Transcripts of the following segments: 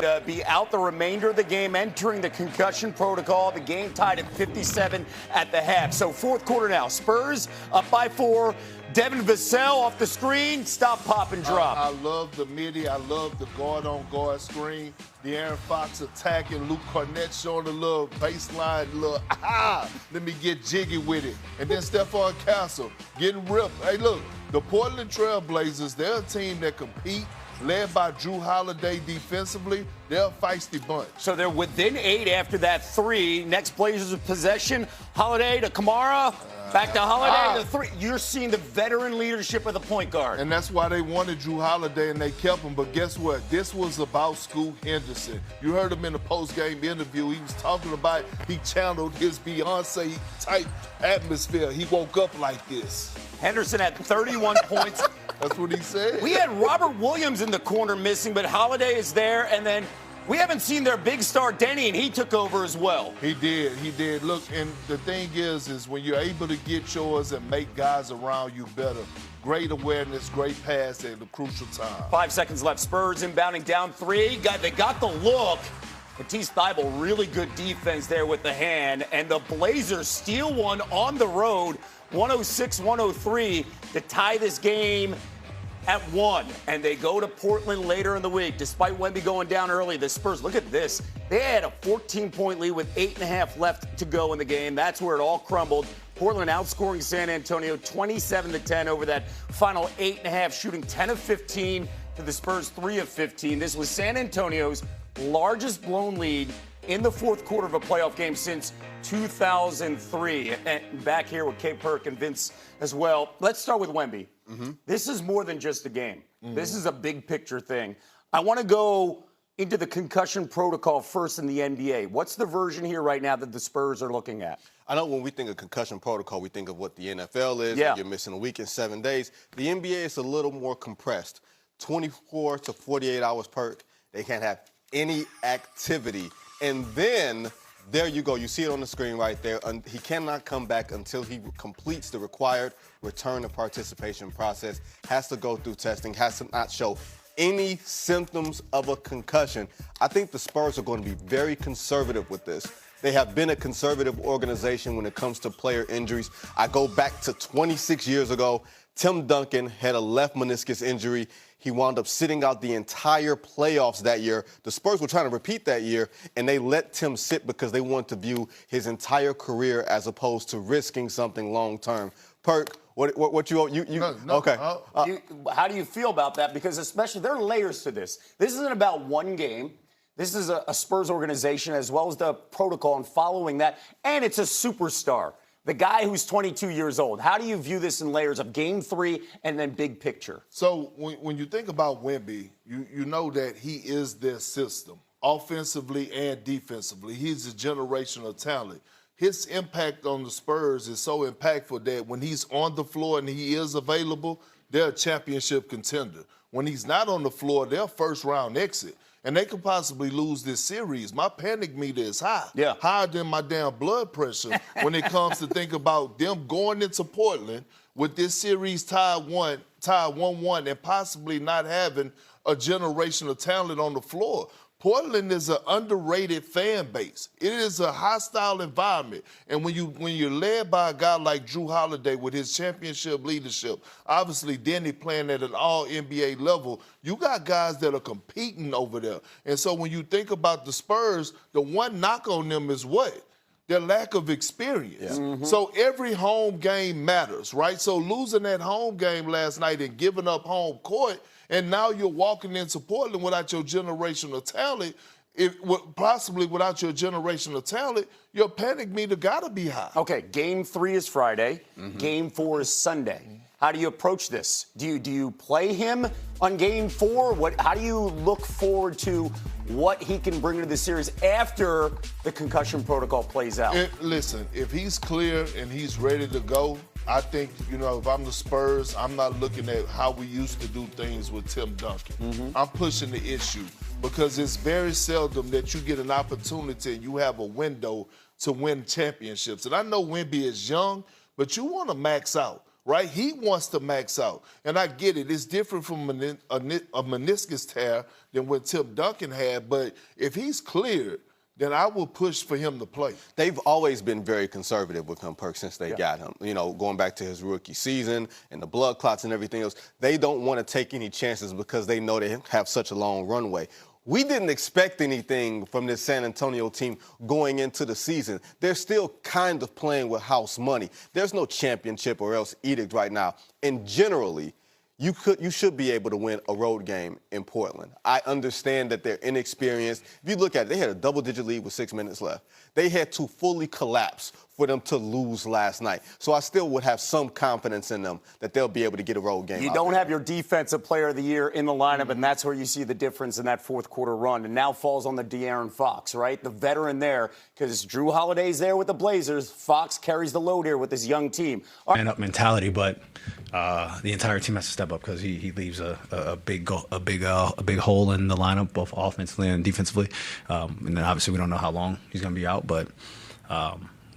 to be out the remainder of the game, entering the concussion protocol. The game tied at 57 at the half. So fourth quarter now. Spurs up by 4. Devin Vassell off the screen. Stop, pop, and drop. I love the midi. I love the guard-on-guard screen. De'Aaron Fox attacking. Luke Cornett showing a little baseline, let me get jiggy with it. And then Stephon Castle getting ripped. Hey, look, the Portland Trail Blazers, they're a team that compete, led by Drew Holiday defensively. They're a feisty bunch. So they're within 8 after that 3. Next Blazers of possession. Holiday to Kamara. Back to Holiday to 3. You're seeing the veteran leadership of the point guard. And that's why they wanted Drew Holiday and they kept him. But guess what? This was about Scoot Henderson. You heard him in the post-game interview. He was talking about he channeled his Beyonce-type atmosphere. He woke up like this. Henderson had 31 points. That's what he said. We had Robert Williams in the corner missing, but Holiday is there. And then we haven't seen their big star, Denny, and he took over as well. He did. Look, and the thing is when you're able to get yours and make guys around you better, great awareness, great pass at the crucial time. 5 seconds left. Spurs inbounding down 3. They got the look. Matisse Thybulle, really good defense there with the hand. And the Blazers steal one on the road, 106-103, to tie this game at 1. And they go to Portland later in the week. Despite Wemby going down early, the Spurs, look at this. They had a 14-point lead with 8.5 left to go in the game. That's where it all crumbled. Portland outscoring San Antonio 27-10 over that final 8.5, shooting 10 of 15 to the Spurs 3 of 15. This was San Antonio's largest blown lead in the fourth quarter of a playoff game since 2003. And back here with Kendrick Perkins and Vince as well. Let's start with Wemby. This is more than just a game. This is a big picture thing. I want to go into the concussion protocol first in the NBA. What's the version here right now that the Spurs are looking at? I know when we think of concussion protocol, we think of what the NFL is. Yeah. You're missing a week in 7 days. The NBA is a little more compressed. 24 to 48 hours per. They can't have any activity. And then there you go. You see it on the screen right there. He cannot come back until he completes the required return to participation process, has to go through testing, has to not show any symptoms of a concussion. I think the Spurs are going to be very conservative with this. They have been a conservative organization when it comes to player injuries. I go back to 26 years ago. Tim Duncan had a left meniscus injury. He wound up sitting out the entire playoffs that year. The Spurs were trying to repeat that year, and they let Tim sit because they wanted to view his entire career as opposed to risking something long-term. Perk, what you okay. How do you feel about that? Because especially there are layers to this. This isn't about one game. This is a Spurs organization as well as the protocol and following that, and it's a superstar. The guy who's 22 years old. How do you view this in layers of game 3 and then big picture? So when you think about Wemby, you know that he is their system, offensively and defensively. He's a generational talent. His impact on the Spurs is so impactful that when he's on the floor and he is available, they're a championship contender. When he's not on the floor, they're a first-round exit. And they could possibly lose this series. My panic meter is high, higher than my damn blood pressure when it comes to think about them going into Portland with this series tied 1-1 and possibly not having a generational talent on the floor. Portland is an underrated fan base. It is a hostile environment. And when you're led by a guy like Drew Holiday with his championship leadership, obviously Denny playing at an all-NBA level, you got guys that are competing over there. And so when you think about the Spurs, the one knock on them is what? Their lack of experience. So every home game matters, right? So losing that home game last night and giving up home court, and now you're walking into Portland without your generational talent, possibly without your generational talent, your panic meter got to be high. Okay, game 3 is Friday. Game 4 is Sunday. How do you approach this? Do you play him on game 4? How do you look forward to what he can bring to the series after the concussion protocol plays out? Listen, if he's clear and he's ready to go, I think, if I'm the Spurs, I'm not looking at how we used to do things with Tim Duncan. I'm pushing the issue because it's very seldom that you get an opportunity and you have a window to win championships. And I know Wemby is young, but you want to max out. right? He wants to max out. And I get it. It's different from a meniscus tear than what Tim Duncan had. But if he's cleared, then I will push for him to play. They've always been very conservative with him, Perk, since they got him. You know, going back to his rookie season and the blood clots and everything else, they don't want to take any chances because they know they have such a long runway. We didn't expect anything from this San Antonio team going into the season. They're still kind of playing with house money. There's no championship or else edict right now. And generally, you should be able to win a road game in Portland. I understand that they're inexperienced. If you look at it, they had a double-digit lead with 6 minutes left. They had to fully collapse for them to lose last night. So I still would have some confidence in them that they'll be able to get a road game. You don't have your defensive player of the year in the lineup, and that's where you see the difference in that fourth quarter run. And now falls on the De'Aaron Fox, right? The veteran there, because Drew Holiday's there with the Blazers. Fox carries the load here with this young team. Man up mentality, but the entire team has to step up because he leaves a big hole in the lineup, both offensively and defensively. And then obviously we don't know how long he's going to be out, but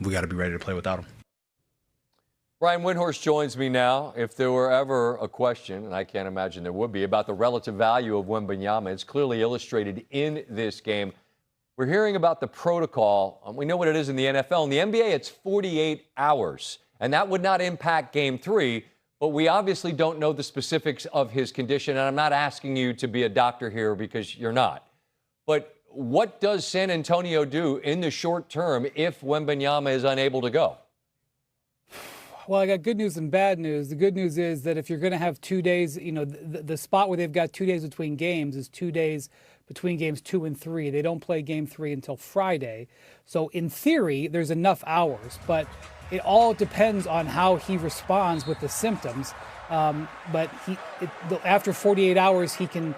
we got to be ready to play without him. Brian Windhorst joins me now. If there were ever a question, and I can't imagine there would be, about the relative value of Wembanyama, it's clearly illustrated in this game. We're hearing about the protocol. We know what it is in the NFL. In the NBA, it's 48 hours, and that would not impact Game 3, but we obviously don't know the specifics of his condition, and I'm not asking you to be a doctor here because you're not. But what does San Antonio do in the short term if Wembanyama is unable to go? Well, I got good news and bad news. The good news is that if you're going to have 2 days, you know, the spot where they've got 2 days between games is 2 days between games 2 and 3. They don't play game 3 until Friday. So in theory, there's enough hours, but it all depends on how he responds with the symptoms. But after 48 hours, he can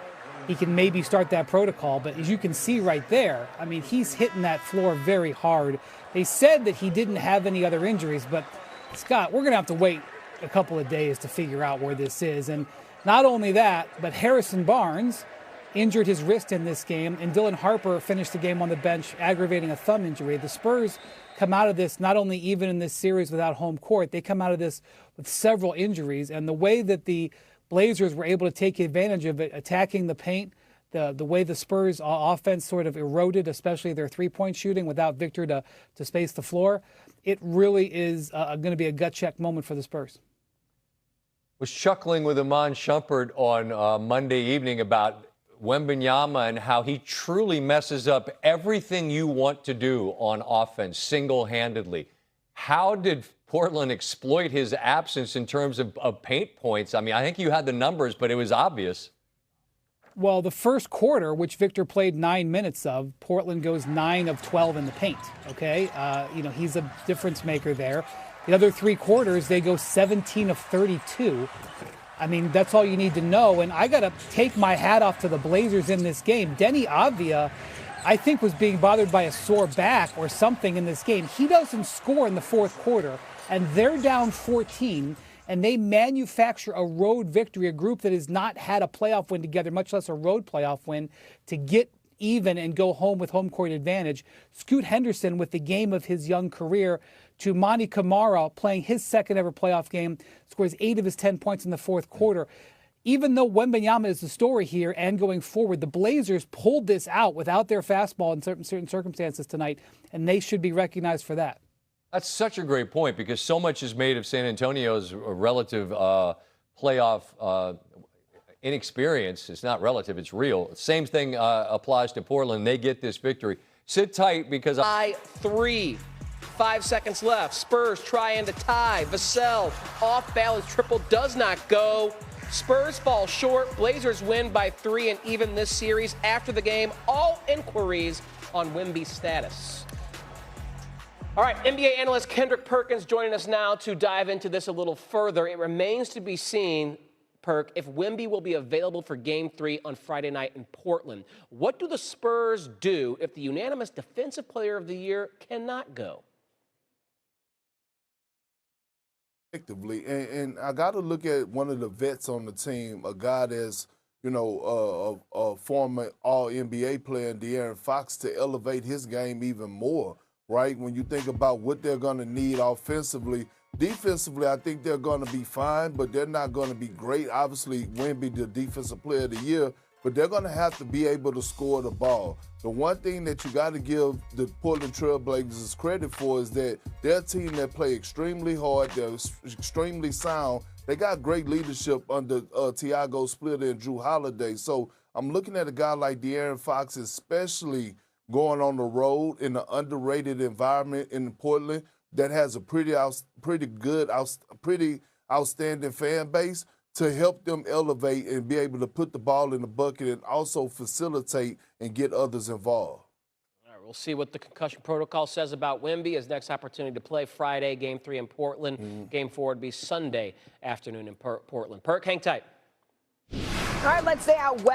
maybe start that protocol. But as you can see right there, I mean, he's hitting that floor very hard. They said that he didn't have any other injuries, but Scott, we're going to have to wait a couple of days to figure out where this is. And not only that, but Harrison Barnes injured his wrist in this game, and Dylan Harper finished the game on the bench, aggravating a thumb injury. The Spurs come out of this not only even in this series without home court, they come out of this with several injuries. And the way that the Blazers were able to take advantage of it, attacking the paint, the way the Spurs offense sort of eroded, especially their three-point shooting without Victor to space the floor, it really is going to be a gut check moment for the Spurs. Was chuckling with Iman Shumpert on Monday evening about Wembanyama and how he truly messes up everything you want to do on offense single-handedly. How did Portland exploit his absence in terms of paint points? I mean, I think you had the numbers, but it was obvious. Well, the first quarter, which Victor played 9 minutes of, Portland goes 9 of 12 in the paint, okay? He's a difference maker there. The other 3 quarters, they go 17 of 32. I mean, that's all you need to know. And I got to take my hat off to the Blazers in this game. Denny Avdia, I think, was being bothered by a sore back or something in this game. He doesn't score in the fourth quarter, and they're down 14, and they manufacture a road victory, a group that has not had a playoff win together, much less a road playoff win, to get even and go home with home court advantage. Scoot Henderson with the game of his young career, to Monty Kamara playing his second ever playoff game, scores 8 of his 10 points in the fourth quarter. Even though Wembanyama is the story here and going forward, the Blazers pulled this out without their fastball in certain circumstances tonight, and they should be recognized for that. That's such a great point because so much is made of San Antonio's relative playoff inexperience. It's not relative, it's real. Same thing applies to Portland. They get this victory. Sit tight because... 5 seconds left. Spurs trying to tie. Vassell off balance triple does not go. Spurs fall short. Blazers win by 3 and even this series. After the game, all inquiries on Wemby's status. All right, NBA analyst Kendrick Perkins joining us now to dive into this a little further. It remains to be seen, Perk, if Wemby will be available for Game 3 on Friday night in Portland. What do the Spurs do if the unanimous Defensive Player of the Year cannot go? And I got to look at one of the vets on the team, a guy that's, a former All-NBA player, De'Aaron Fox, to elevate his game even more, right? When you think about what they're going to need offensively Defensively, I think they're going to be fine, but they're not going to be great. Obviously, Wemby, the defensive player of the year, but they're going to have to be able to score the ball. The one thing that you got to give the Portland Trail Blazers credit for is that they're a team that play extremely hard. They're extremely sound. They got great leadership under Tiago Splitter and Drew Holiday. So I'm looking at a guy like De'Aaron Fox, especially going on the road in an underrated environment in Portland that has a pretty outstanding fan base, to help them elevate and be able to put the ball in the bucket and also facilitate and get others involved. All right, we'll see what the concussion protocol says about Wemby. His next opportunity to play Friday, Game 3 in Portland. Game 4 would be Sunday afternoon in Portland. Perk, hang tight. All right, let's stay out west.